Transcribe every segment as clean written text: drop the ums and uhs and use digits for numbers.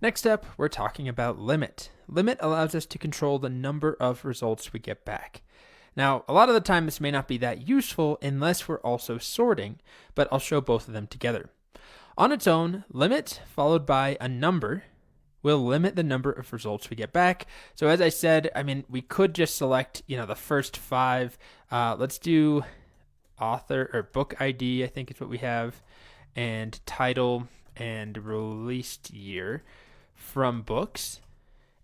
Next up, we're talking about limit. Limit allows us to control the number of results we get back. Now, a lot of the time this may not be that useful unless we're also sorting, but I'll show both of them together. On its own, limit followed by a number will limit the number of results we get back. So as I said, we could just select, the first five. Let's do author or book ID, I think is what we have, and title and released year from books.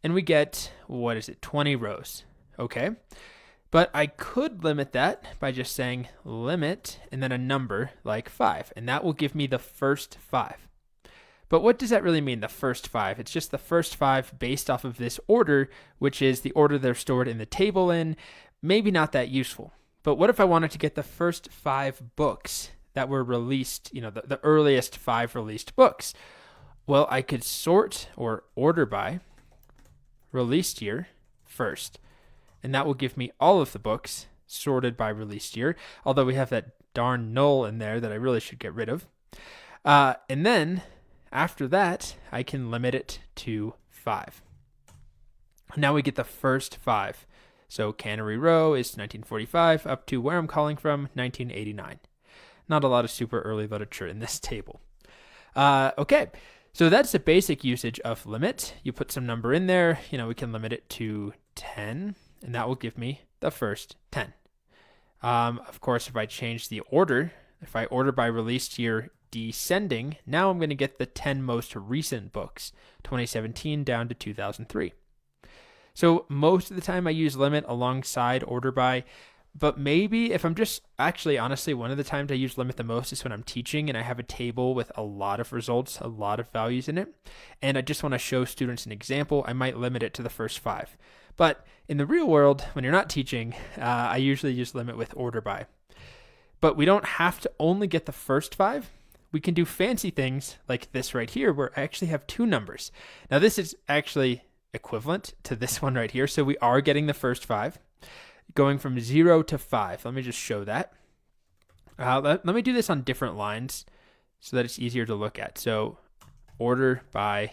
And we get, 20 rows. Okay. But I could limit that by just saying limit and then a number like 5, and that will give me the first 5. But what does that really mean, the first 5? It's just the first 5 based off of this order, which is the order they're stored in the table in. Maybe not that useful. But what if I wanted to get the first 5 books that were released, the earliest 5 released books? Well, I could sort or order by released year first. And that will give me all of the books sorted by released year, although we have that darn null in there that I really should get rid of. And then after that, I can limit it to 5. Now we get the first 5. So Cannery Row is 1945 up to Where I'm Calling From, 1989. Not a lot of super early literature in this table. Okay, so that's the basic usage of limit. You put some number in there, we can limit it to 10. And that will give me the first 10. Of course, if I change the order, if I order by released year descending, now I'm going to get the 10 most recent books, 2017 down to 2003. So most of the time I use limit alongside order by, but maybe if I'm just, honestly, one of the times I use limit the most is when I'm teaching and I have a table with a lot of results, a lot of values in it, and I just want to show students an example, I might limit it to the first 5. But in the real world, when you're not teaching, I usually use limit with order by. But we don't have to only get the first 5. We can do fancy things like this right here, where I actually have 2 numbers. Now this is actually equivalent to this one right here. So we are getting the first 5, going from 0 to 5. Let me just show that. Let me do this on different lines so that it's easier to look at. So order by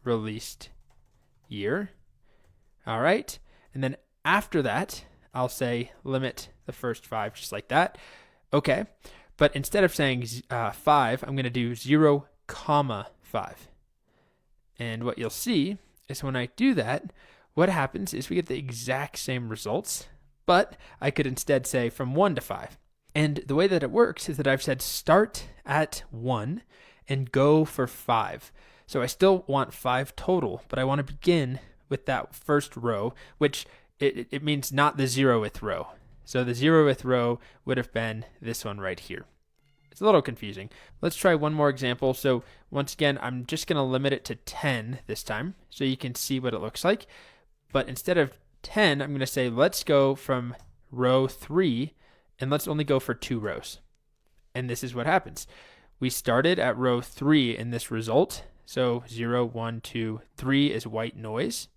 released year. All right. And then after that, I'll say limit the first 5 just like that. Okay. But instead of saying 5, I'm going to do 0, 5. And what you'll see is when I do that, what happens is we get the exact same results, but I could instead say from 1 to 5. And the way that it works is that I've said start at 1 and go for 5. So I still want 5 total, but I want to begin with that first row, which it means not the 0th row. So the 0th row would have been this one right here. It's a little confusing. Let's try one more example. So once again, I'm just going to limit it to 10 this time so you can see what it looks like. But instead of 10, I'm going to say let's go from row 3 and let's only go for 2 rows. And this is what happens. We started at row 3 in this result. So 0, 1, 2, 3 is white noise.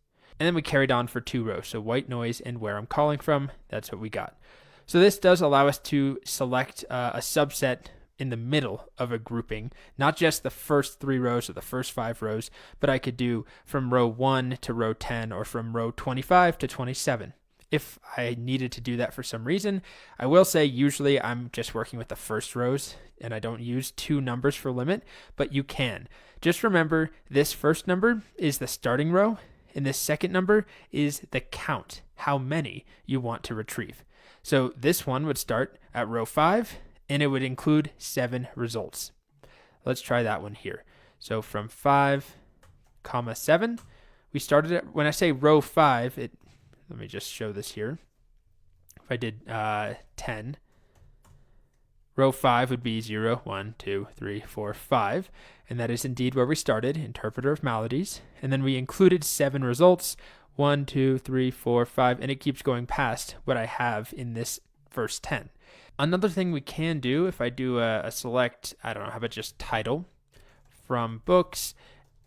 And then we carried on for 2 rows. So white noise and Where I'm Calling From, that's what we got. So this does allow us to select a subset in the middle of a grouping, not just the first 3 rows or the first 5 rows, but I could do from row 1 to row 10 or from row 25 to 27. If I needed to do that for some reason, I will say usually I'm just working with the first rows and I don't use 2 numbers for limit, but you can. Just remember this first number is the starting row and this second number is the count, how many you want to retrieve. So this one would start at row 5 and it would include 7 results. Let's try that one here. So from 5, 7, we started at, when I say row 5, let me just show this here. If I did 10, row 5 would be 0, 1, 2, 3, 4, 5. And that is indeed where we started, interpreter of maladies. And then we included 7 results, 1, 2, 3, 4, 5, and it keeps going past what I have in this first 10. Another thing we can do, if I do a select, how about just title from books,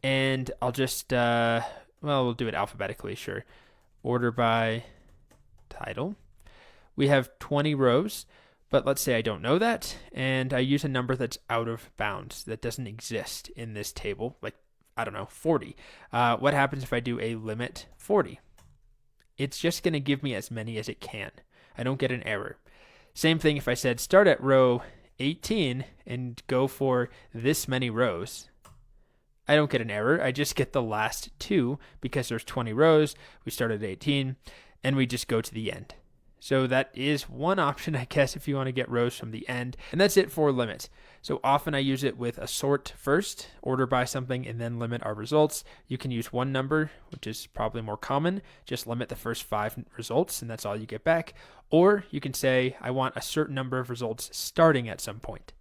and I'll just, we'll do it alphabetically, sure. Order by title. We have 20 rows, but let's say I don't know that, and I use a number that's out of bounds, that doesn't exist in this table. Like, I don't know, 40. What happens if I do a limit 40? It's just going to give me as many as it can. I don't get an error. Same thing if I said start at row 18 and go for this many rows. I don't get an error. I just get the last two because there's 20 rows. We start at 18 and we just go to the end. So that is one option, I guess, if you want to get rows from the end. And that's it for limit. So often I use it with a sort first, order by something, and then limit our results. You can use one number, which is probably more common. Just limit the first 5 results, and that's all you get back. Or you can say, I want a certain number of results starting at some point.